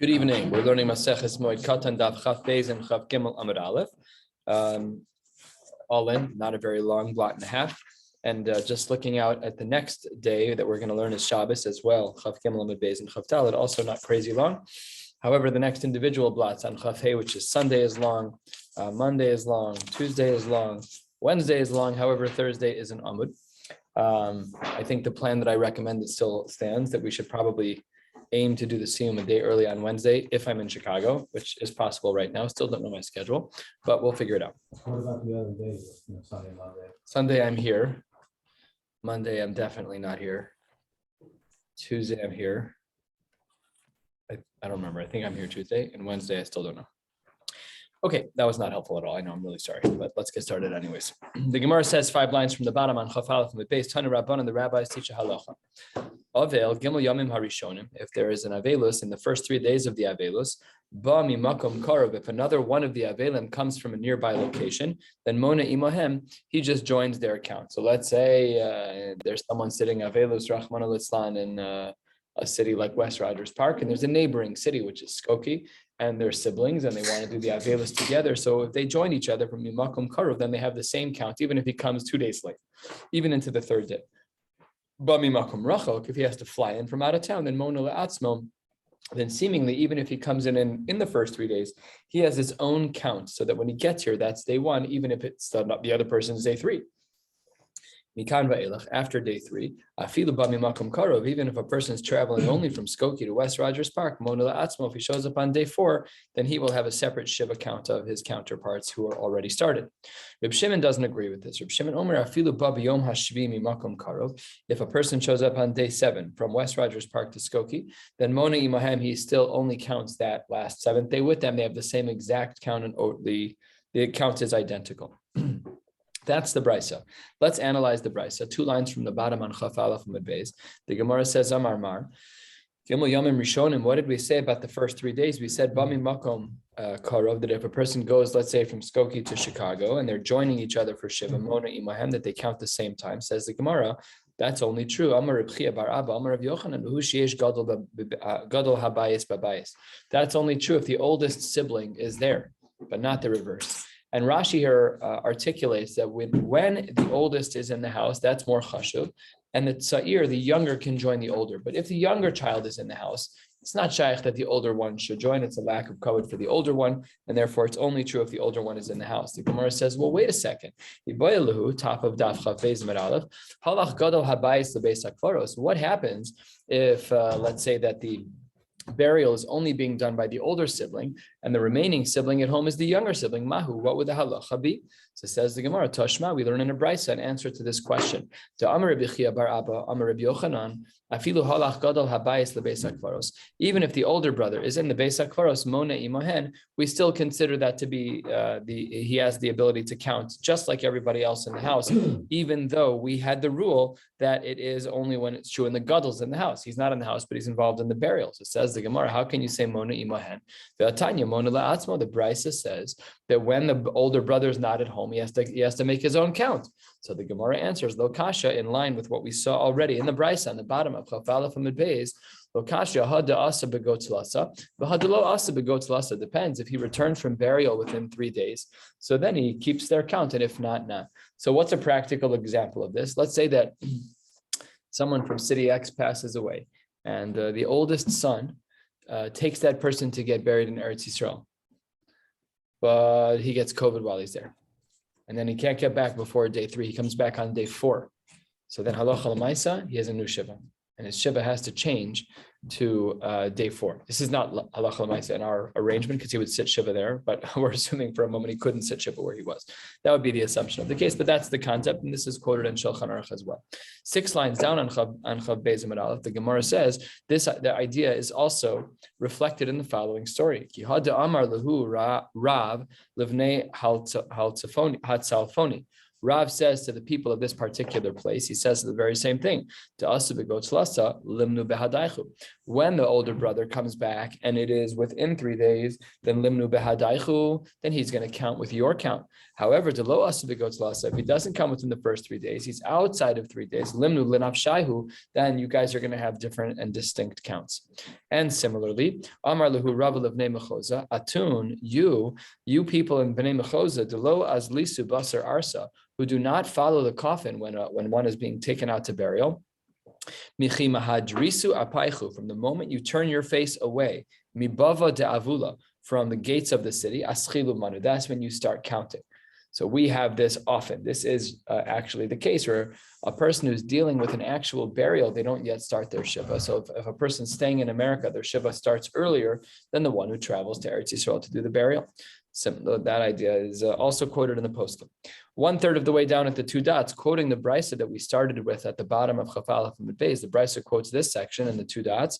Good evening. We're learning Maseches Moed Kattan, Daf Chaf Beis and Chaf Gimel Amud Aleph. All in, not a very long blot and a half. And just looking out at the next day that we're going to learn is Shabbos as well. Chaf Gimel Amud Beis and Chaf Dalet, also not crazy long. However, the next individual blots on Chaf Hey, which is Sunday is long, Monday is long, Tuesday is long, Wednesday is long. However, Thursday is an Amud. I think the plan that I recommend still stands, that we should probably aim to do the siyum a day early on Wednesday if I'm in Chicago, which is possible right now. Still don't know my schedule, but we'll figure it out. What about the other days? Sunday, Monday? Sunday I'm here. Monday I'm definitely not here. Tuesday I'm here. I don't remember. I think I'm here Tuesday, and Wednesday I still don't know. Okay, that was not helpful at all. I know, I'm really sorry, but let's get started anyways. The Gemara says 5 lines from the bottom on Chaf Aleph with base Tanu Rabban, and the rabbis teach a halacha. Avel Gimel Yamim Harishonim. If there is an Avelus in the first 3 days of the Avelus, Ba Mimakom Karov. If another one of the Avelim comes from a nearby location, then Mona Imahem, he just joins their account. So let's say there's someone sitting Avelus Rahman al-Islan in a city like West Rogers Park, and there's a neighboring city which is Skokie, and they're siblings, and they want to do the Avelus together. So if they join each other from Mimakom Karov, then they have the same count, even if he comes 2 days late, even into the third day. Bamimakom Rachok, if he has to fly in from out of town, then Mona Le'atzmo, then seemingly, even if he comes in the first 3 days, he has his own count, so that when he gets here, that's day 1, even if it's not the other person's day 3. Mikan va'elach, after day 3, afilu bamimakom karov, even if a person is traveling only from Skokie to West Rogers Park, Mona Le'atzmo, if he shows up on day 4, then he will have a separate shiva count of his counterparts who are already started. Reb Shimon doesn't agree with this. Reb Shimon Omer afilu b'yom hashvi mimakom karov. If a person shows up on day 7 from West Rogers Park to Skokie, then Mona imahem, he still only counts that last 7th day with them. They have the same exact count, and the count is identical. That's the brisa. Let's analyze the brisa. 2 lines from the bottom on Chaf Aleph Amud Beis. The Gemara says, Amar Mar, Gimel Yomim Rishonim. What did we say about the first 3 days? We said, Bami Makom Karov, that if a person goes, let's say, from Skokie to Chicago, and they're joining each other for Shiva, Mona Imahem, that they count the same time. Says the Gemara, that's only true. Amar Reb Chia bar Abba, Amar Reb Yochanan, Hu sheyesh gadol habayis babayis. That's only true if the oldest sibling is there, but not the reverse. And Rashi here articulates that when the oldest is in the house, that's more chashuv, and the tza'ir, the younger, can join the older. But if the younger child is in the house, it's not shaykh that the older one should join. It's a lack of kavod for the older one, and therefore it's only true if the older one is in the house. The Gemara says, well, wait a second. Top of Daf Chaf Beis Amud Aleph, halach gadol habayis lebeis hakvaros. What happens if, let's say that the burial is only being done by the older sibling, and the remaining sibling at home is the younger sibling? Mahu, what would the halacha be? So says the Gemara, Tashma, we learn in a brisa an answer to this question. To Amar Rabbi Chia bar Abba, Amar Rabbi Yochanan, afilu halach gadol habayis lebeis hakvaros. Even if the older brother is in the beis hakvaros, mona imahen, we still consider that to be he has the ability to count just like everybody else in the house, even though we had the rule that it is only when it's true in the gadol's in the house. He's not in the house, but he's involved in the burial. So says the Gemara, how can you say mona imahen? Ve'atanya mona la'atzmo. The brisa says that when the older brother is not at home, he has to make his own count. So the Gemara answers, lo kasha, in line with what we saw already in the brisa on the bottom of Chaf Aleph Amud Beis, lo kasha hada asa begot lasa, v'hada lo asa begot lasa. Depends if he returned from burial within 3 days, so then he keeps their count, and if not, not. So what's a practical example of this? Let's say that someone from city X passes away, and the oldest son takes that person to get buried in Eretz Yisrael, but he gets COVID while he's there, and then he can't get back before day 3. He comes back on day 4. So then halacha l'maisa, he has a new shiva, and his shiva has to change to day 4. This is not halacha l'maisa in our arrangement, because he would sit shiva there, but we're assuming for a moment he couldn't sit shiva where he was. That would be the assumption of the case, but that's the concept, and this is quoted in Shulchan Aruch as well. 6 lines down on Chaf Beis Amud Aleph, the Gemara says the idea is also reflected in the following story. Ki hada amar lehu Rav livnei Hatzalfoni. Rav says to the people of this particular place, he says the very same thing. When the older brother comes back and it is within 3 days, then limnu behadaichu, then he's going to count with your count. However, if he doesn't come within the first 3 days, he's outside of 3 days, limnu linafshaihu, then you guys are going to have different and distinct counts. And similarly, Amar lehu Rav levnei mechoza, atun, you people in Bnei Mechoza, delo azlisu basar arsa, who do not follow the coffin when one is being taken out to burial. From the moment you turn your face away, mibava de'avula, from the gates of the city, aschilu manu, that's when you start counting. So we have this often. This is actually the case where a person who's dealing with an actual burial, they don't yet start their shiva. So if a person's staying in America, their shiva starts earlier than the one who travels to Eretz Yisrael to do the burial. That idea is also quoted in the poskim. 1/3 of the way down at the 2 dots, quoting the brisa that we started with at the bottom of Chaf Aleph and Beis, the brisa quotes this section in the 2 dots.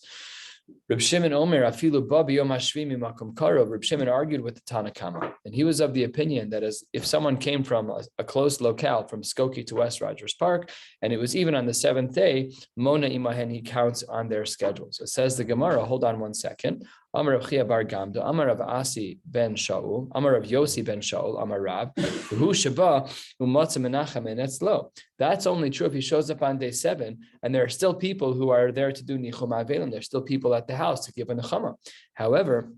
Reb Shimon Omer afilu ba b'yom hashvi mimakom karov. Reb Shimon argued with the Tana Kama, and he was of the opinion that if someone came from a close locale from Skokie to West Rogers Park, and it was even on the 7th day, Mona imahen, he counts on their schedule. So it says the Gemara. Hold on 1 second. Amar Rav Chia bar Gamda, Amar Rav Asi ben Shaul, Amar Rav Yosi ben Shaul, Amar Rav, Hu Shaba Umatza Menachem Enetzlo. That's only true if he shows up on day 7, and there are still people who are there to do Nichum Avelim. There's still people at the house to give a Nechama. However,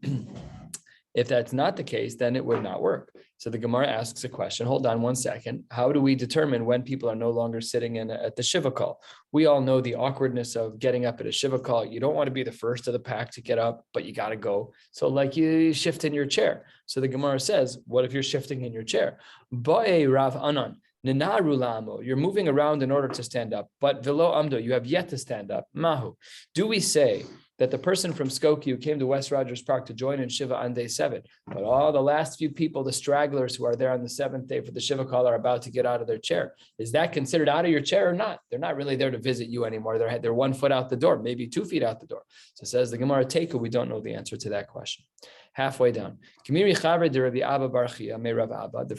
if that's not the case, then it would not work. So the Gemara asks a question. Hold on 1 second. How do we determine when people are no longer sitting at the Shiva call? We all know the awkwardness of getting up at a Shiva call. You don't want to be the first of the pack to get up, but you got to go. So like you shift in your chair. So the Gemara says, what if you're shifting in your chair? Ba'e Rav Anan. You're moving around in order to stand up, but velo amdo, you have yet to stand up. Mahu. Do we say that the person from Skokie who came to West Rogers Park to join in Shiva on day 7, but all the last few people, the stragglers who are there on the 7th day for the Shiva call, are about to get out of their chair? Is that considered out of your chair or not? They're not really there to visit you anymore. They're 1 foot out the door, maybe 2 feet out the door. So it says the Gemara Teiku, we don't know the answer to that question. Halfway down. The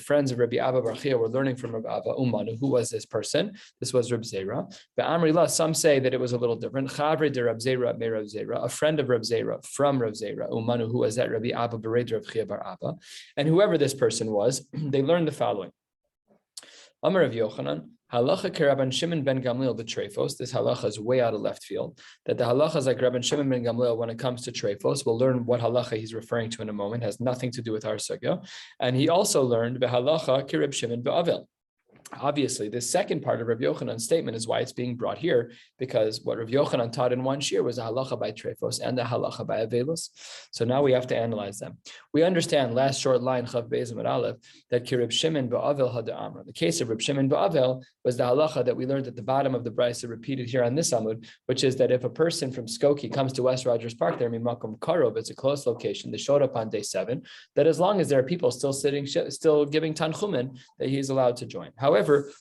friends of Rabbi Abba Bar Chia were learning from Rabbi Abba Umanu. Who was this person? This was Reb Zera. Some say that it was a little different. A friend of Reb Zera from Reb Zera, Umanu, who was at Rabbi Abba Bered Reb Chia Bar Abba. And whoever this person was, they learned the following. Amar of Yochanan, halacha k'Rabban Shimon ben Gamliel b'Treifos. This halacha is way out of left field. That the halacha is like Rabban Shimon ben Gamliel when it comes to Treifos. We'll learn what halacha he's referring to in a moment. It has nothing to do with our sugya. And he also learned b'halacha k'Rab Shimon b'Avel. Obviously, the second part of Rabbi Yochanan's statement is why it's being brought here, because what Rabbi Yochanan taught in one shiur was a halacha by Treifos and a halacha by Avelus. So now we have to analyze them. We understand, last short line, Chav Beis Amud Aleph, that Kirib Shimon ba'avel hada amra. The case of Reb Shimon ba'avel was the halacha that we learned at the bottom of the brisa, repeated here on this amud, which is that if a person from Skokie comes to West Rogers Park, there mimakom karov, it's a close location, they showed up on day 7, that as long as there are people still sitting, still giving tanchumen, that he's allowed to join. However,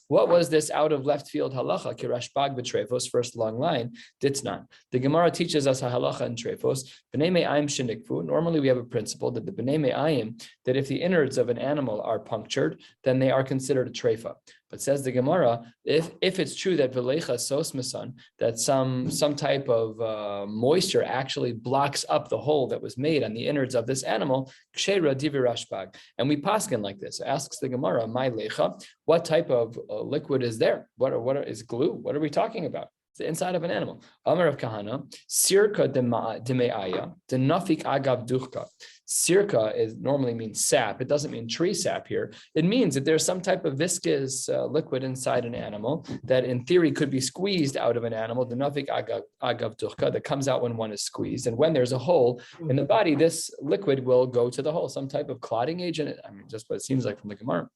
what was this out of left field halacha? Kirashbag b'Treifos, first long line, ditnan. The Gemara teaches us a halacha in Treifos. B'nei me'ayim shenikfu. Normally we have a principle that the b'nei me'ayim, that if the innards of an animal are punctured, then they are considered a treifa. But says the Gemara, if it's true that v'leicha sos misan, that some type of moisture actually blocks up the hole that was made on the innards of this animal, kshera divirashbag, and we paskin like this. Asks the Gemara, my lecha, what type of liquid is there? What is glue? What are we talking about? It's the inside of an animal. Amar of Kahana, sirka demeaya, denafik agav duchka. Sirka normally means sap. It doesn't mean tree sap here. It means that there's some type of viscous liquid inside an animal that in theory could be squeezed out of an animal, the nafik agav duchka, that comes out when one is squeezed. And when there's a hole in the body, this liquid will go to the hole, some type of clotting agent. I mean, just what it seems like from the Gemara.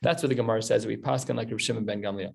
That's what the Gemara says. We paskin like Reb Shimon ben Gamliel.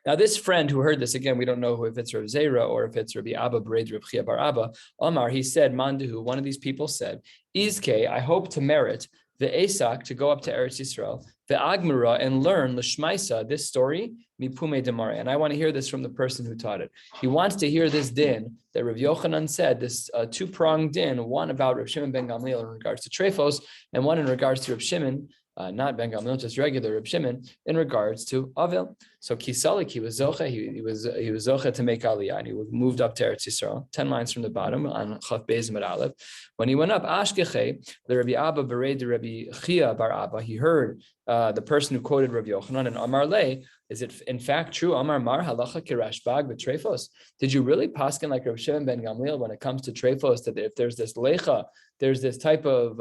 Now, this friend who heard this, again, we don't know if it's Rav Zera or if it's Rabbi Abba Bered Reb Chia Bar Abba. Omar, he said, Manduhu, one of these people said, Izke, I hope to merit the Esak, to go up to Eretz Yisrael, the Agmara, and learn L'shmaisa, this story, Mipume Demare. And I want to hear this from the person who taught it. He wants to hear this din that Rav Yochanan said, this two-pronged din, one about Rav Shimon ben Gamliel in regards to Treifos, and one in regards to Rav Shimon not Ben Gamliel, just regular Reb Shimon, in regards to Avil. So Kisalik, he was Zocha, he was Zocha to make Aliyah, and he moved up to Eretz Yisrael, 10 lines from the bottom on Chaf Beis Amud Aleph. When he went up, Ashkeche, the Rabbi Abba Bered Rabbi Chia Bar Abba, he heard the person who quoted Rabbi Yochanan and Amar Le, is it in fact true? Amar Mar Halacha Kirashbag B'Trefos. Did you really paskin like Reb Shimon ben Gamliel when it comes to Trefos, that if there's this lecha, there's this type of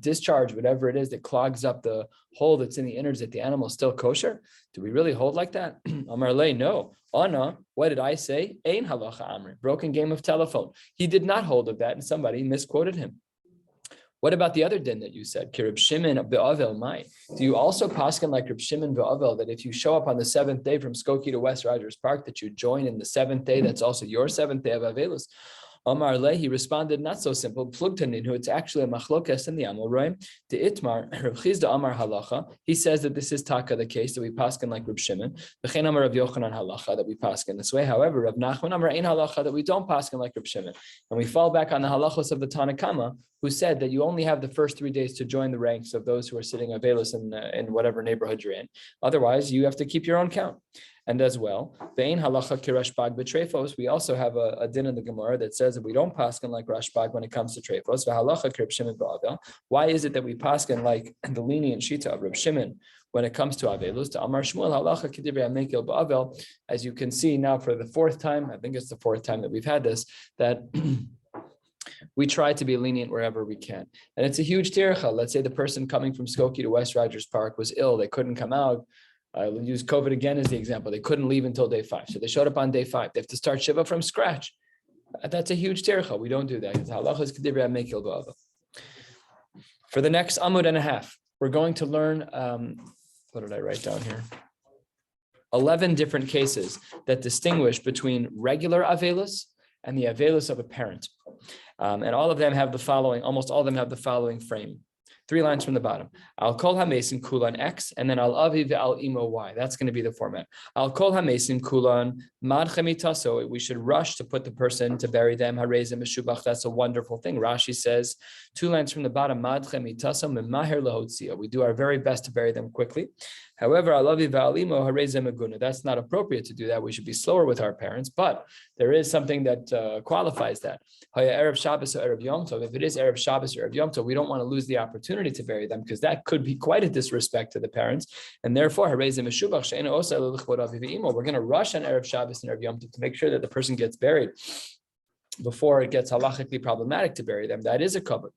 discharge, whatever it is, that clogs up the hole that's in the innards, that the animal is still kosher? Do we really hold like that? Amar Le, no. Anna, what did I say? Ein halacha amri, broken game of telephone. He did not hold of that, and somebody misquoted him. What about the other din that you said? Reb Shimon be'avel mai. Do you also paskin like Reb Shimon be'avel, that if you show up on the 7th day from Skokie to West Rogers Park, that you join in the 7th day, that's also your 7th day of Avelus? Amar Le, he responded, not so simple. Plugtanin, who it's actually a machlokes in the Amoraim. The Itmar, Reb Chizda Amar halacha. He says that this is taka the case, that we paskin like Reb Shimon. V'chein Amar Rav Yochanan halacha, that we paskin this way. However, Rav Nachman Amar ein halacha, that we don't paskin like Reb Shimon. And we fall back on the halachos of the Tanakama, who said that you only have the first 3 days to join the ranks of those who are sitting avelus in whatever neighborhood you're in. Otherwise, you have to keep your own count. And as well, Vein halacha kirashbag b'trefos, we also have a din in the Gemara that says that we don't paskin like rashbag when it comes to trefos. V'halacha Reb Shimon ba'avel. Why is it that we paskin like the lenient shita of Reb Shimon when it comes to avelus? To Amar Shmuel halacha k'divrei Amekil ba'avel. As you can see now for the 4th time, I think it's the 4th time that we've had this, that we try to be lenient wherever we can. And it's a huge tircha. Let's say the person coming from Skokie to West Rogers Park was ill. They couldn't come out. I'll use COVID again as the example. They couldn't leave until day 5. So they showed up on day 5. They have to start Shiva from scratch. That's a huge tircha. We don't do that. For the next Amud and a half, we're going to learn, what did I write down here? 11 different cases that distinguish between regular avelus and the avelus of a parent. And all of them have the following, almost all of them have the following frame. 3 lines from the bottom. I'll call hamesim kulan X, and then I'll aviv al imo Y. That's going to be the format. I'll call hamesim kulan mad chemitaso. We should rush to put the person to bury them. Harezim meshubach. That's a wonderful thing. Rashi says 2 lines from the bottom. Mad chemitaso memaher lahotzia. We do our very best to bury them quickly. However, alavi va'alimo harezim aguna. That's not appropriate to do that. We should be slower with our parents, but there is something that qualifies that. Haya erev Shabbos or erev Yom Tov. If it is erev Shabbos or erev Yom Tov, we don't want to lose the opportunity to bury them, because that could be quite a disrespect to the parents. And therefore, harezim meshubach she'ena osa l'chvod aviv v'imo. We're going to rush on erev Shabbos and erev Yom Tov to make sure that the person gets buried before it gets halachically problematic to bury them. That is a cover.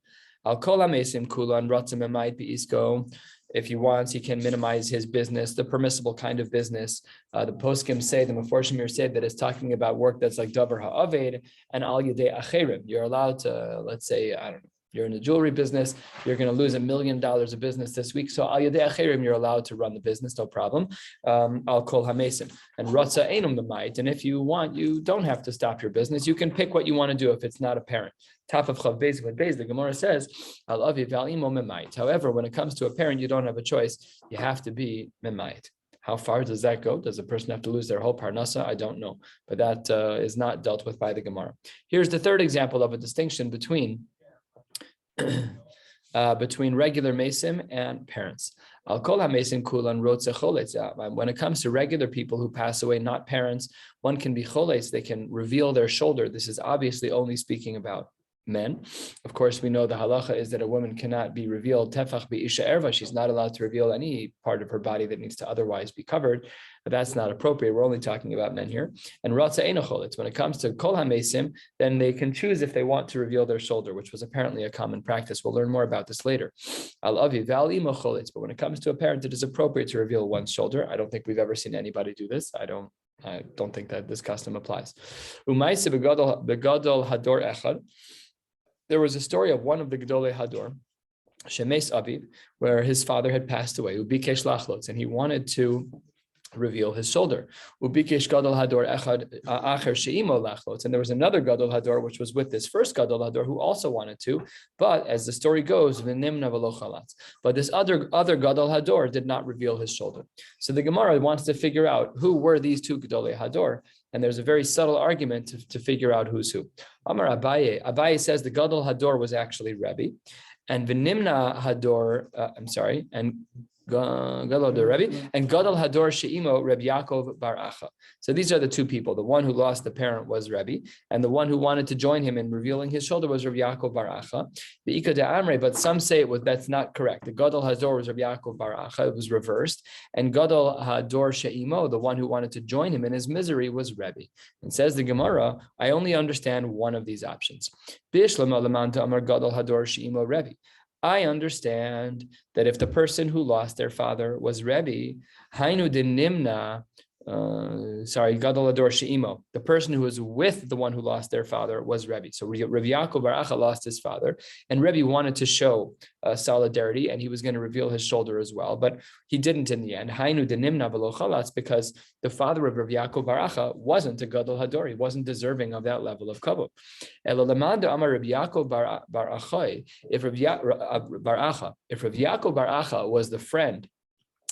Al kol hamesim kulan ratzim emayit bi'isko. If he wants, he can minimize his business, the permissible kind of business. The poskim say, the Meforshim say that it's talking about work that's like davar ha'aved and al yedei acherim. You're allowed to, let's say, I don't know, you're in the jewelry business, you're going to lose $1 million of business this week. So al yedei acherim, you're allowed to run the business, no problem. Al kol hamesim. And ratza einum the might. And if you want, you don't have to stop your business. You can pick what you want to do if it's not apparent. Top of Chav Beis with Beis, the Gemara says, Al aviv val imo memait. However, when it comes to a parent, you don't have a choice. You have to be memait. How far does that go? Does a person have to lose their whole parnasa? I don't know. But that is not dealt with by the Gemara. Here's the third example of a distinction between regular mesim and parents. Al kol hamesim kulan rotze choletz. When it comes to regular people who pass away, not parents, one can be choletz. They can reveal their shoulder. This is obviously only speaking about men. Of course, we know the halacha is that a woman cannot be revealed tefach be'isha erva. She's not allowed to reveal any part of her body that needs to otherwise be covered. But that's not appropriate. We're only talking about men here. And ratza einocholitz. When it comes to kol hamesim, then they can choose if they want to reveal their shoulder, which was apparently a common practice. We'll learn more about this later. Al avi val imocholitz. But when it comes to a parent, it is appropriate to reveal one's shoulder. I don't think we've ever seen anybody do this. I don't think that this custom applies. Umaisa begadol hador echad. There was a story of one of the Gedolei Hador, Shemes Aviv, where his father had passed away, Ubikesh Lachlotz, and he wanted to reveal his shoulder. Ubikesh Gadol Hador Echad Acher Sheimo Lachlotz, and there was another Gadol Hador, which was with this first Gadol Hador, who also wanted to, but as the story goes, V'nimna v'lo chalatz. But this other Gadol Hador did not reveal his shoulder. So the Gemara wants to figure out who were these two Gedolei Hador. And there's a very subtle argument to figure out who's who. Amar Abaye says the Gadol Hador was actually Rebbe, and Venimna Hador, and Gadol Rebbe, and Gadol Hador Sheimo Reb Yaakov Bar Acha. So these are the two people. The one who lost the parent was Rebbe, and the one who wanted to join him in revealing his shoulder was Reb Yaakov Bar Acha. The Ika de Amre, but some say that's not correct. The Gadol Hador was Reb Yaakov Bar Acha. It was reversed, and Gadol Hador Sheimo, the one who wanted to join him in his misery, was Rebbe. And says the Gemara, I only understand one of these options. I understand that if the person who lost their father was Rebbe, Hainu de Nimna, Gadol Ador Sheimo, the person who was with the one who lost their father was Rebbe. So Rabbi Yaakov Bar Acha lost his father, and Rebbe wanted to show solidarity, and he was going to reveal his shoulder as well, but he didn't in the end. Hainu de Nimna v'lo chalatz, because the father of Rabbi Yaakov Bar Acha wasn't a Gadol Hador, he wasn't deserving of that level of kavod. Elalamanda Amar Rabbi Yaakov Bar Acha, if Rabbi Yaakov Bar Acha was the friend,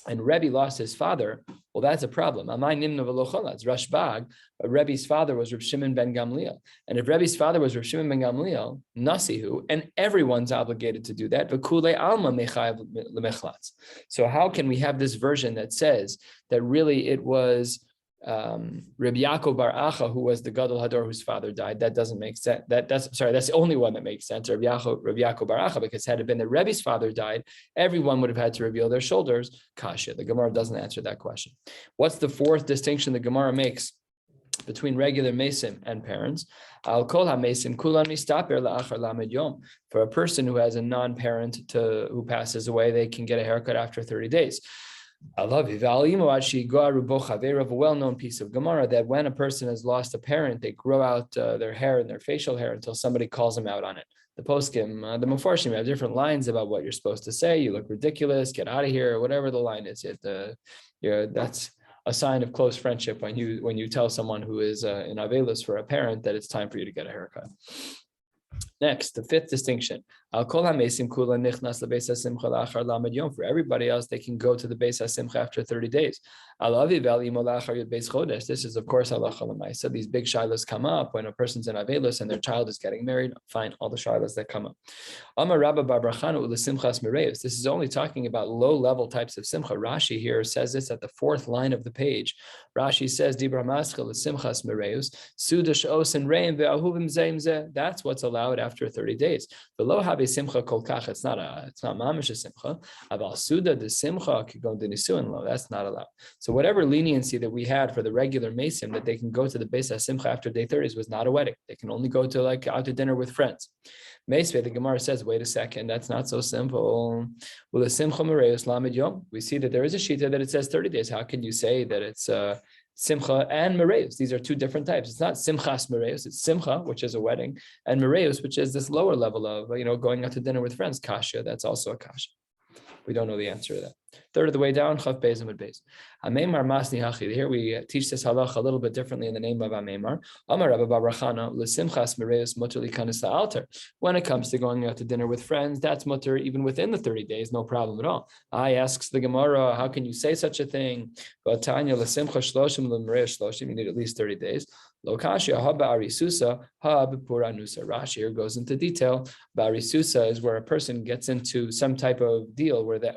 and Rebbe lost his father, well, that's a problem. Rashbag, Rebbe's father was Reb Shimon ben Gamliel. And if Rebbe's father was Reb Shimon ben Gamliel, Nasihu, and everyone's obligated to do that. So how can we have this version that says that really it was Rabbi Yaakov Bar Acha, who was the Gadol Hador whose father died? That doesn't make sense. That's the only one that makes sense. Rabbi Yaakov Bar Acha, because had it been that Rebbe's father died, everyone would have had to reveal their shoulders. Kasha. The Gemara doesn't answer that question. What's the fourth distinction the Gemara makes between regular mesim and parents? Al kol ha-mesim kulan mistaper la'achar lamed yom. For a person who has a non-parent who passes away, they can get a haircut after 30 days. I love you. A well-known piece of Gemara that when a person has lost a parent, they grow out their hair and their facial hair until somebody calls them out on it. The poskim, the Mefarshim have different lines about what you're supposed to say. You look ridiculous, get out of here, or whatever the line is. That's a sign of close friendship when you tell someone who is in Avelus for a parent that it's time for you to get a haircut. Next, the fifth distinction. For everybody else, they can go to the Beis HaSimcha after 30 days. This is, of course, halacha l'maisa. These big shilas come up when a person's in Avelus and their child is getting married. Fine, all the shilas that come up. This is only talking about low-level types of simcha. Rashi here says this at the fourth line of the page. Rashi says, that's what's allowed after 30 days. Simcha kol kach. It's not mamish simcha. Aval suda de simcha kigon de nisuin lo. That's not allowed. So whatever leniency that we had for the regular mesim that they can go to the Beis HaSimcha after day 30 was not a wedding. They can only go to out to dinner with friends. Meisve, the Gemara says, wait a second, that's not so simple. Well, the simcha mereus lamed yom. We see that there is a shita that it says 30 days. How can you say that it's Simcha and Mereus? These are two different types. It's not Simchas Mereus, it's Simcha, which is a wedding, and Mereus, which is this lower level of, going out to dinner with friends. Kasha, that's also a kasha. We don't know the answer to that. Third of the way down, Chav Beis Amud Beis. Amemar Masni Hachi. Here we teach this halacha a little bit differently in the name of Amemar. Amar Rabba Bar Chana l'simchas mereus muter likanis altar. When it comes to going out to dinner with friends, that's muter even within the 30 days, no problem at all. I asks the Gemara, how can you say such a thing? Tanya l'simcha shloshim l'mereus shloshim. You need at least 30 days. Lokashia ha ba'arisusa ha b'puranusa. Rashi here goes into detail. Ba'arisusa is where a person gets into some type of deal where the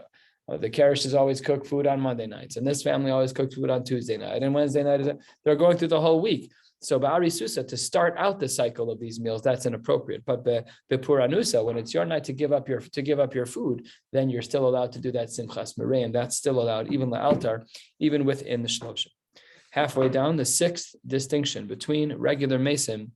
Kareshes always cook food on Monday nights, and this family always cooks food on Tuesday night, and Wednesday night they're going through the whole week. So ba'arisusa, to start out the cycle of these meals, that's inappropriate. But b'puranusa, when it's your night to give up your food, then you're still allowed to do that simchas merei, and that's still allowed even la'altar, even within the shloshim. Halfway down, the sixth distinction between regular mesim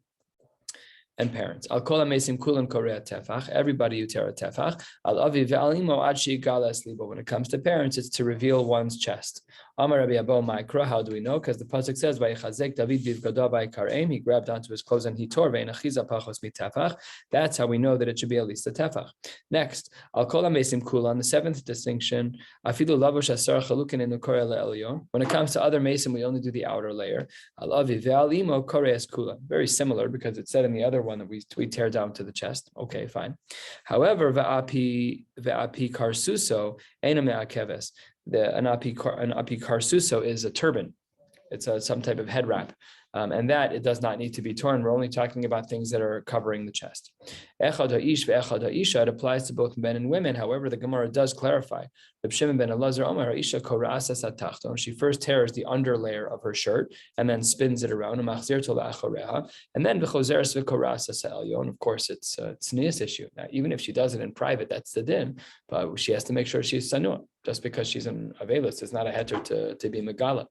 and parents. Al kol mesim kulan korea tefach. Everybody utera tefach. Al avi ve'al imo ad she'igala eslibo. When it comes to parents, it's to reveal one's chest. Amar Rabbi Abo Ma'ikra. How do we know? Because the pasuk says, "Vaychazek David bivgado ba'ikareim." He grabbed onto his clothes and he tore. Ve'enachiza pachos mitefach. That's how we know that it should be at least a tefach. Next, al kol mesim kulan. The seventh distinction. Afilu lavosh asar chalukin enu korea le'elyon. When it comes to other mesim, we only do the outer layer. Al avi ve'al imo koreas kulan. Very similar because it said in the other one that we tear down to the chest. Okay, fine. However, ve'api karsuso ena me'akeves. An api karsuso is a turban. It's some type of head wrap. And that it does not need to be torn. We're only talking about things that are covering the chest. Echad ha'ish ve'echad ha'isha, it applies to both men and women. However, the Gemara does clarify. Reb Shimon ben Elazar Omer ha'isha kora'asas hatachton. She first tears the underlayer of her shirt and then spins it around. And then v'chozeres v'kora'asas ha'elyon. Of course, it's a tznius issue. Now, even if she does it in private, that's the din. But she has to make sure she's sanua. Just because she's an avelis, it's not a heter to be megala.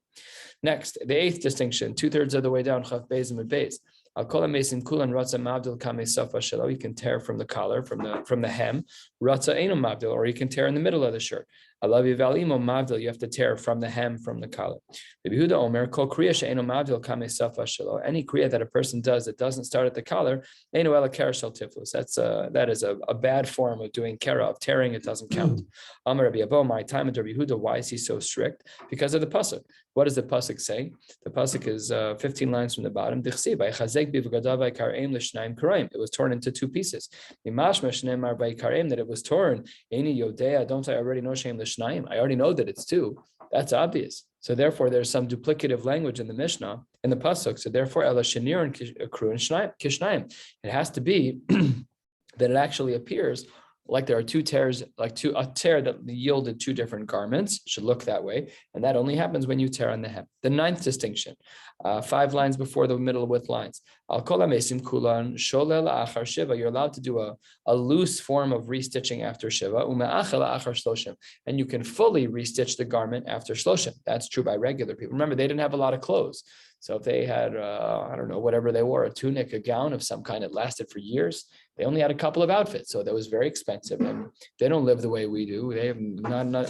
Next, the eighth distinction, 2/3 of the way down, chaf beis and beis. You can tear from the collar, from the hem, or you can tear in the middle of the shirt. You have to tear from the hem, from the collar. Any kriya that a person does that doesn't start at the collar, that is a bad form of doing kera, of tearing, it doesn't count. My time at Rabbi Yehuda, why is he so strict? Because of the pasuk. What does the pasuk say? The pasuk is 15 lines from the bottom. It was torn into two pieces. That it was torn. Don't I already know shem l'shnayim? I already know that it's two. That's obvious. So therefore, there's some duplicative language in the Mishnah, in the pasuk. So therefore, ela shenir and kru and kishnayim. It has to be that it actually appears like there are two tears, a tear that yielded two different garments. It should look that way. And that only happens when you tear on the hem. The ninth distinction, 5 lines before the middle width lines. You're allowed to do a loose form of restitching after Shiva. And you can fully restitch the garment after Shloshim. That's true by regular people. Remember, they didn't have a lot of clothes. So if they had, I don't know, whatever they wore, a tunic, a gown of some kind that lasted for years, they only had a couple of outfits. So that was very expensive. And they don't live the way we do. They have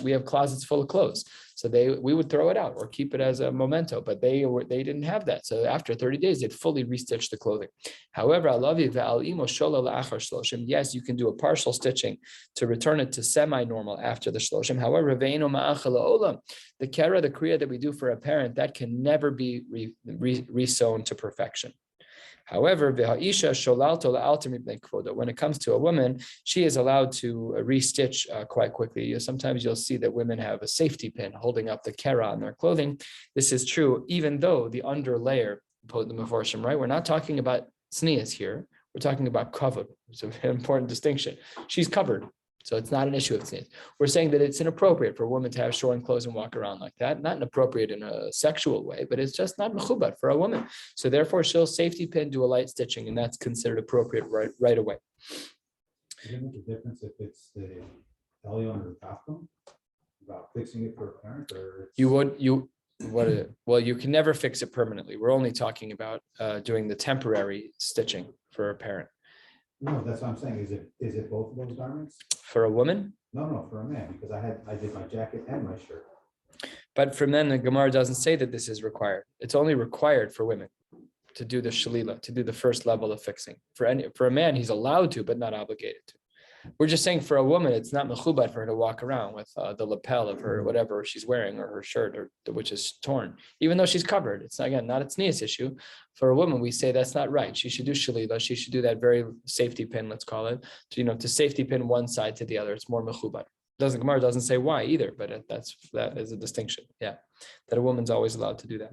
we have closets full of clothes. So we would throw it out or keep it as a memento, but they didn't have that. So after 30 days, they'd fully restitch the clothing. However, yes, you can do a partial stitching to return it to semi-normal after the shloshim. However, the kera, the kriya that we do for a parent, that can never be resewn to perfection. However, when it comes to a woman, she is allowed to restitch quite quickly. Sometimes you'll see that women have a safety pin holding up the kera on their clothing. This is true, even though the underlayer, right? We're not talking about tznius here. We're talking about kavod. It's an important distinction. She's covered. So it's not an issue of tznius. We're saying that it's inappropriate for a woman to have shorn clothes and walk around like that. Not inappropriate in a sexual way, but it's just not mechubat for a woman. So therefore, she'll safety pin, do a light stitching, and that's considered appropriate right away. Does it make a difference if it's the elyon or tafton about fixing it for a parent, or you can never fix it permanently. We're only talking about doing the temporary stitching for a parent. No, that's what I'm saying. Is it both of those garments? For a woman? No, for a man, because I did my jacket and my shirt. But for men, the Gemara doesn't say that this is required. It's only required for women to do the shalila, to do the first level of fixing. For a man, he's allowed to, but not obligated to. We're just saying for a woman, it's not mechubat for her to walk around with the lapel of her whatever she's wearing or her shirt which is torn, even though she's covered. It's not a tznius issue. For a woman, we say that's not right. She should do shalila. She should do that very safety pin, let's call it, to safety pin one side to the other. It's more mechubat. Gemara doesn't say why either, but that is a distinction. Yeah, that a woman's always allowed to do that.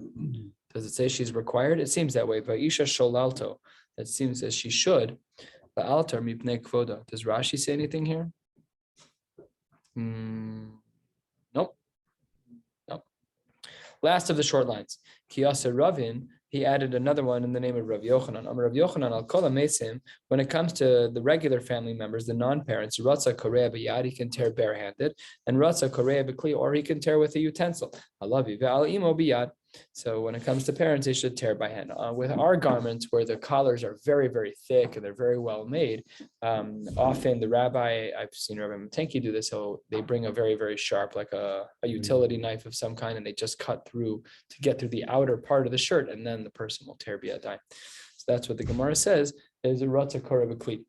Does it say she's required? It seems that way. But isha sholalto, it seems as she should. But altar mipnei kvoda. Does Rashi say anything here? Nope. Last of the short lines. Kiyasa Ravin, he added another one in the name of Rav Yochanan. Rav Yochanan al kol hamesim. When it comes to the regular family members, the non-parents, Ratza korea b'yad, he can tear barehanded, and Ratza korea b'kli, or he can tear with a utensil. Alavi ve'al imo b'yad. So when it comes to parents, they should tear by hand. With our garments, where the collars are very, very thick and they're very well made, often the rabbi, I've seen Rabbi Matenki do this, they bring a very, very sharp, like a utility knife of some kind, and they just cut through to get through the outer part of the shirt, and then the person will tear biyadai. So that's what the Gemara says, is a ratza koreh b'kli.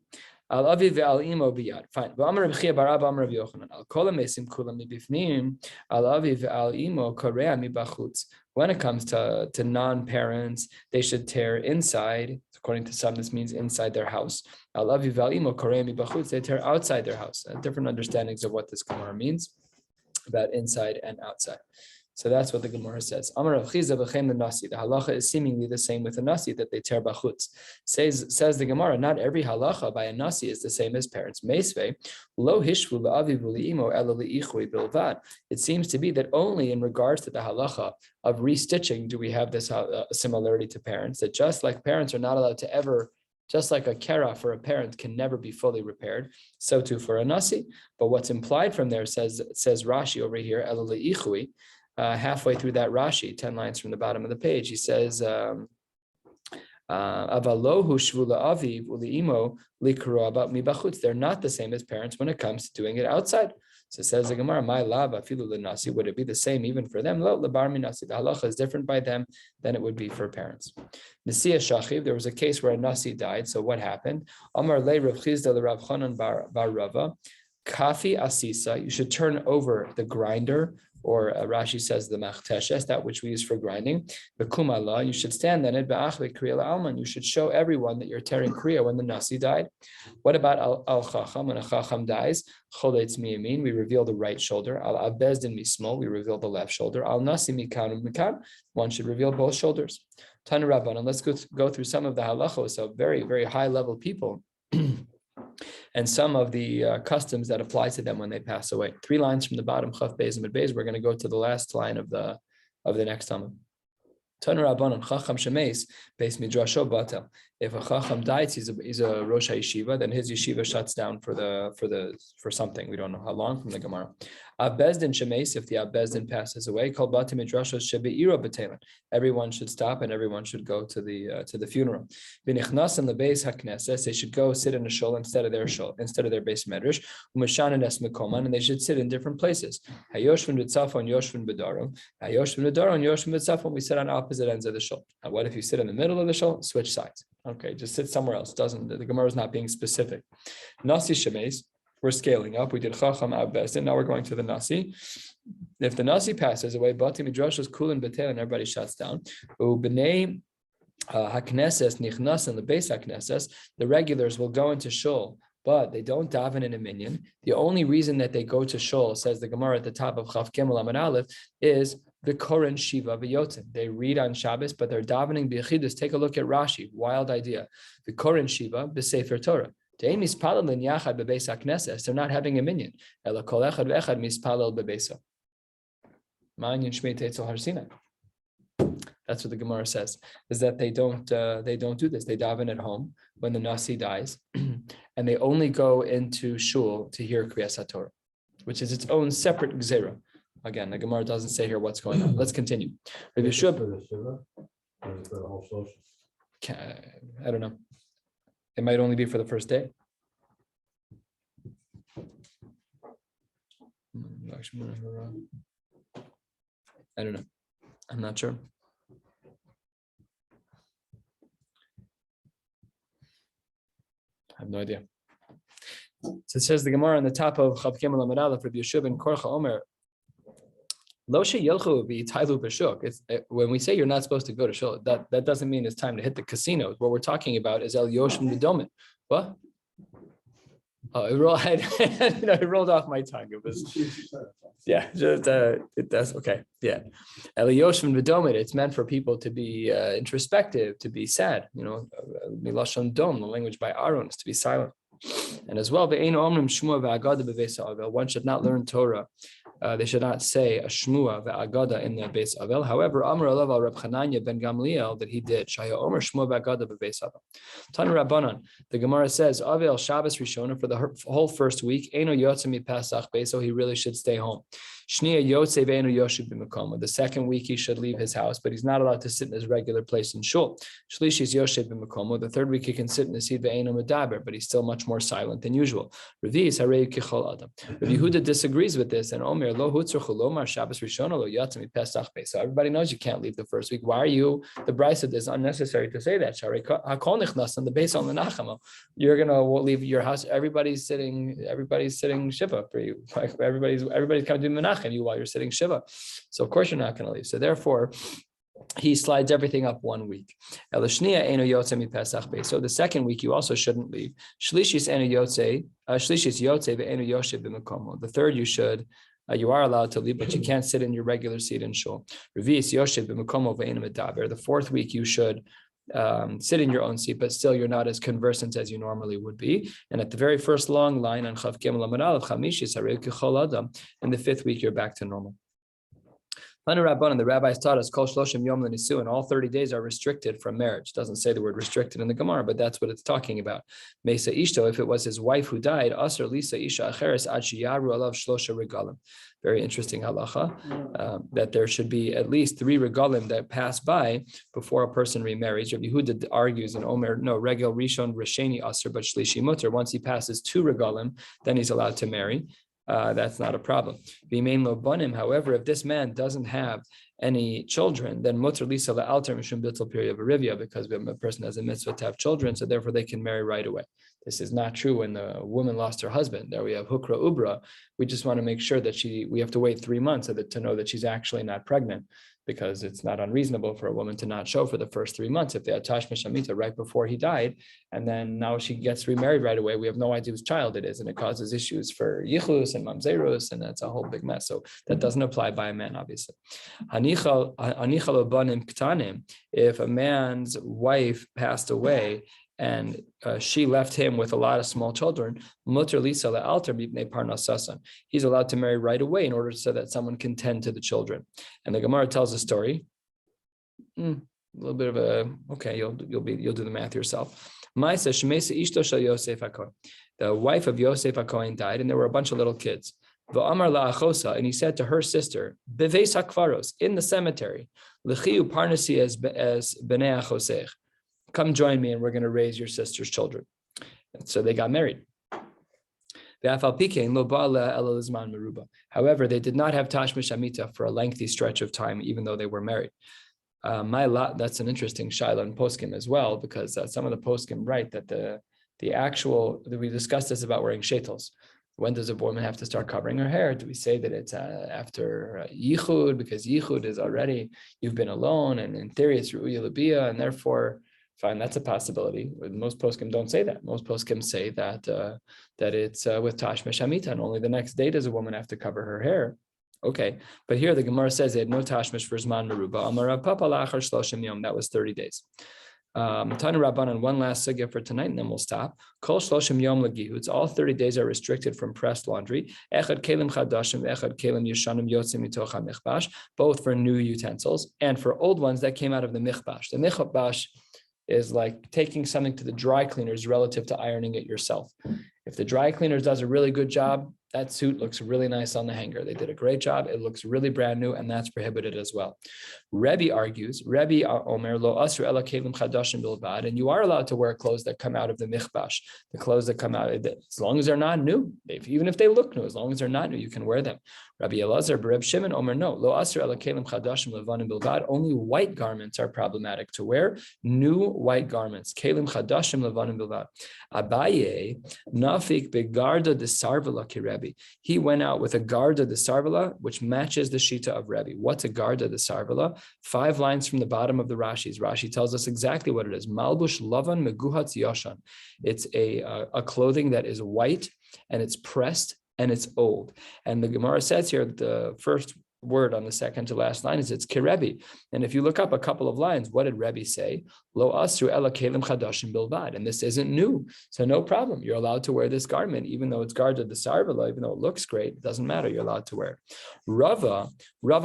Al avi ve'al imo biyad. Fine. V'amar Reb Chia bar Abba amar Rav Yochanan. Al kol hamesim kulam mibifnim. Al avi ve'al imo korea mibachutz. When it comes to non-parents, they should tear inside. According to some, this means inside their house. Al avi ve'al imo korea mibachutz. They tear outside their house. Different understandings of what this Gemara means about inside and outside. So that's what the Gemara says. Amar Rav Chizda v'chein l'nasi. The halacha is seemingly the same with a nasi that they tear bachutz. Says the Gemara, not every halacha by a nasi is the same as parents. Meisvei lo hishvu la'aviv u'li'imo ela li'ichui bilvad. It seems to be that only in regards to the halacha of restitching do we have this similarity to parents. That just like parents are not allowed to ever. Just like a kera for a parent can never be fully repaired, so too for a nasi. But what's implied from there says Rashi over here, halfway through that Rashi, 10 lines from the bottom of the page, he says, they're not the same as parents when it comes to doing it outside. So it says the Gemara, my lava filu l'nasi, would it be the same even for them? Lo lebar minasi. The halacha is different by them than it would be for parents. Nasiya shachiv, there was a case where a nasi died. So what happened? Amar le Rav Chizda le Rav Chanan bar Rava, kafi asisa. You should turn over the grinder, or Rashi says the machteshes, that which we use for grinding. The kumala, you should stand on it. Ba'achve kriya alman, you should show everyone that you're tearing kriya when the nasi died. What about al chacham? When a chacham dies, choletz miyamin, we reveal the right shoulder. Al abezdin mismol, we reveal the left shoulder. Al nasi mikan mikan, one should reveal both shoulders. Tanu Rabbanan, let's go through some of the halachos of very, very high level people. And some of the customs that apply to them when they pass away. 3 lines from the bottom, Chaf Beis and Mid Beis. We're going to go to the last line of the next Talmud. Tanu Rabbanan, Chacham Shemeis, Beis Midrasho Batel. If a Chacham dies, he's a Rosh HaYeshiva, then his yeshiva shuts down for something. We don't know how long from the Gemara. Bezdin Shemeis, if the Bezdin passes away, Kol Batim Midrashos Shebe'iro B'Telan. Everyone should stop and everyone should go to the funeral. B'nichnas and lebeis hakneses, they should go sit in a shul instead of their base medrash. U'mashanan es mekoman, and they should sit in different places. Hayoshvin b'tzafon, yoshvin b'daron. Hayoshvin b'daron, yoshvin b'tzafon. We sit on opposite ends of the shul. Now, what if you sit in the middle of the shul? Switch sides. Okay, just sit somewhere else. The Gemara is not being specific. Nasi shemeis, we're scaling up. We did chacham abbesdin. Now we're going to the nasi. If the nasi passes away, bati midrashos kulin betel, and everybody shuts down. B'nei hakneses nichnas and the base hakneses, the regulars will go into shul, but they don't daven in a minyan. The only reason that they go to shul, says the Gemara at the top of Chaf Gimel Amud Aleph, is B'koren Shiva V'yotzim. They read on Shabbos, but they're davening b'yechidus. Take a look at Rashi. Wild idea. B'koren Shiva B'sefer Torah. They're not having a minyan. That's what the Gemara says, is that they don't do this. They daven at home when the nasi dies, and they only go into shul to hear Kriyas HaTorah, which is its own separate gzera. Again, the Gemara doesn't say here what's going on. Let's continue. Rabbi Shub, I don't know. It might only be for the first day. I don't know. I'm not sure. I have no idea. So it says the Gemara on the top of Chav Gimel Amud Aleph, Rabbi Yeshua ben Korcha Omer, Lo sheyelchu v'yitailu b'shuk. When we say you're not supposed to go to shul, that doesn't mean it's time to hit the casinos. What we're talking about is el yoshim v'domin. What? Oh, it rolled off my tongue. It was, yeah, it does. Okay, yeah. El yoshim v'domin. It's meant for people to be introspective, to be sad. Milashon dom, the language by Aaron, is to be silent. And as well, one should not learn Torah. They should not say a shmua ve'agada in the Beis Avel. However, Amar Alav al Reb Chananya ben Gamliel that he did. Shaya Omer shmua ve'agada beBeis Avel. Tanu Rabbanan. The Gemara says Avel Shabbos Rishona for the whole first week. Eino yotze mi Pesach so he really should stay home. Shnia yotze ve'eino yoshiv b'mekomo. The second week he should leave his house, but he's not allowed to sit in his regular place in shul. Shlishis yoshiv b'mekomo. The third week he can sit in the seat ve'eino medaber, but he's still much more silent than usual. Revi'is harei kichol adam. Rabbi Yehuda disagrees with this, and Omer lo hutzruchu lomar Shabbos Rishona lo yotze mi Pesach. So everybody knows you can't leave the first week. Why are you? The Brisa is unnecessary to say that. Sharei hakol nichnas on the base on the nachama. You're gonna leave your house. Everybody's sitting shiva for you. Everybody's kind of doing menach and you while you're sitting shiva. So of course you're not going to leave. So therefore, he slides everything up 1 week. So the second week you also shouldn't leave. The third you should You are allowed to leave, but you can't sit in your regular seat in shul. The fourth week, you should sit in your own seat, but still you're not as conversant as you normally would be. And at the very first long line on Chav Gimel Amud Aleph, in the fifth week, you're back to normal. The rabbis taught us kol shloshim yom l'nisu, and all 30 days are restricted from marriage. It doesn't say the word restricted in the Gemara, but that's what it's talking about. Mesa ishto, if it was his wife who died, asr lisa isha acheres ad shiyaru alav shlosha regalim. Very interesting halacha, that there should be at least 3 regalim that pass by before a person remarries. Rabbi Yehuda argues in Omer, no, regel rishon resheni asr, but shlishi mutter. Once he passes 2 regalim, then he's allowed to marry. That's not a problem. However, if this man doesn't have any children, then mutter lisa la'alter mishum bittul period of because a person has a mitzvah to have children, so therefore they can marry right away. This is not true when the woman lost her husband. There we have hukra ubra. We just want to make sure that we have to wait 3 months to know that she's actually not pregnant, because it's not unreasonable for a woman to not show for the first 3 months if they had tashmish amita right before he died, and then now she gets remarried right away. We have no idea whose child it is, and it causes issues for yichus and mamzerus, and that's a whole big mess. So that doesn't apply by a man, obviously. If a man's wife passed away and she left him with a lot of small children, he's allowed to marry right away in order so that someone can tend to the children. And the Gemara tells a story. A little bit of a, okay, you'll do the math yourself. The wife of Yosef HaKohen died, and there were a bunch of little kids. And he said to her sister, in the cemetery, come join me and we're going to raise your sister's children. And so they got married. However, they did not have tashmish amita for a lengthy stretch of time, even though they were married. That's an interesting shaila in poskim as well, because some of the poskim write that we discussed this about wearing shetels. When does a woman have to start covering her hair? Do we say that it's after yichud, because yichud is already, you've been alone, and in theory it's ru'ya l'bia, and therefore, fine, that's a possibility. Most poskim don't say that. Most poskim say that it's with tashmish amita, and only the next day does a woman have to cover her hair. Okay, but here the Gemara says they had no tashmish for zman meruba. Amar Rav Papa la'achar shloshim yom. That was 30 days. Tanu Rabbanan, one last sugya for tonight, and then we'll stop. Kol shloshim yom lagihuts. All 30 days are restricted from pressed laundry. Echad kelim chadashim, echad kelim yeshanim yotzim mitoch hamichbash. Both for new utensils and for old ones that came out of the michbash. The michbash is like taking something to the dry cleaners relative to ironing it yourself. If the dry cleaners does a really good job, that suit looks really nice on the hanger. They did a great job. It looks really brand new, and that's prohibited as well. Rebbe argues, Rebbe Omer lo asru ela kelim chadashim bilvad, and you are allowed to wear clothes that come out of the michbash, the clothes that come out, as long as they're not new. Even if they look new, as long as they're not new, you can wear them. Rabbi Elazar, Reb Shimon, Omer, no, lo asru ela kelim chadashim levanim bilvad. Only white garments are problematic to wear. New white garments, kelim chadashim levanim bilvad. Abaye nafik begarda de sarvala ki Rebbe. He went out with a garda de sarvala, which matches the shita of Rebbe. What's a garda de sarvala? 5 lines from the bottom of the Rashis. Rashi tells us exactly what it is. Malbush lavan meguhatz yashan. It's a clothing that is white, and it's pressed, and it's old. And the Gemara says here, the first word on the second to last line is it's kirebi. And if you look up a couple of lines, what did Rebbe say? Lo asru ela kelim chadashim bilvad. And this isn't new. So no problem. You're allowed to wear this garment, even though it's garda de sarvala, even though it looks great, it doesn't matter. You're allowed to wear it. Rava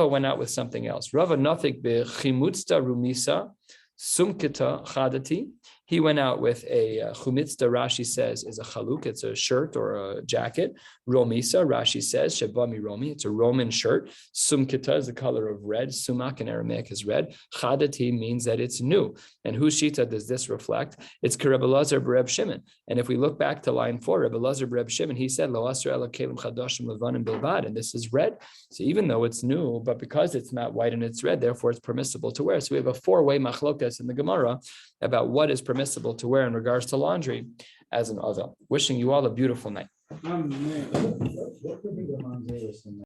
went out with something else. Rava nafik bechimutzta rumisa sumkita chadati. He went out with a chumitzta, Rashi says, is a chaluk. It's a shirt or a jacket. Romisa, Rashi says, shebami romi. It's a Roman shirt. Sumkita is the color of red. Sumak in Aramaic is red. Chadati means that it's new. And whose shita does this reflect? It's Rebbe Elazar b'Reb Shimon. And if we look back to line 4, Rebbe Elazar b'Reb Shimon, he said, Lo asru ela kelim chadashim levanim bilvad. And this is red. So even though it's new, but because it's not white and it's red, therefore it's permissible to wear. So we have a 4-way machlokas in the Gemara about what is permissible to wear in regards to laundry as an other. Wishing you all a beautiful night.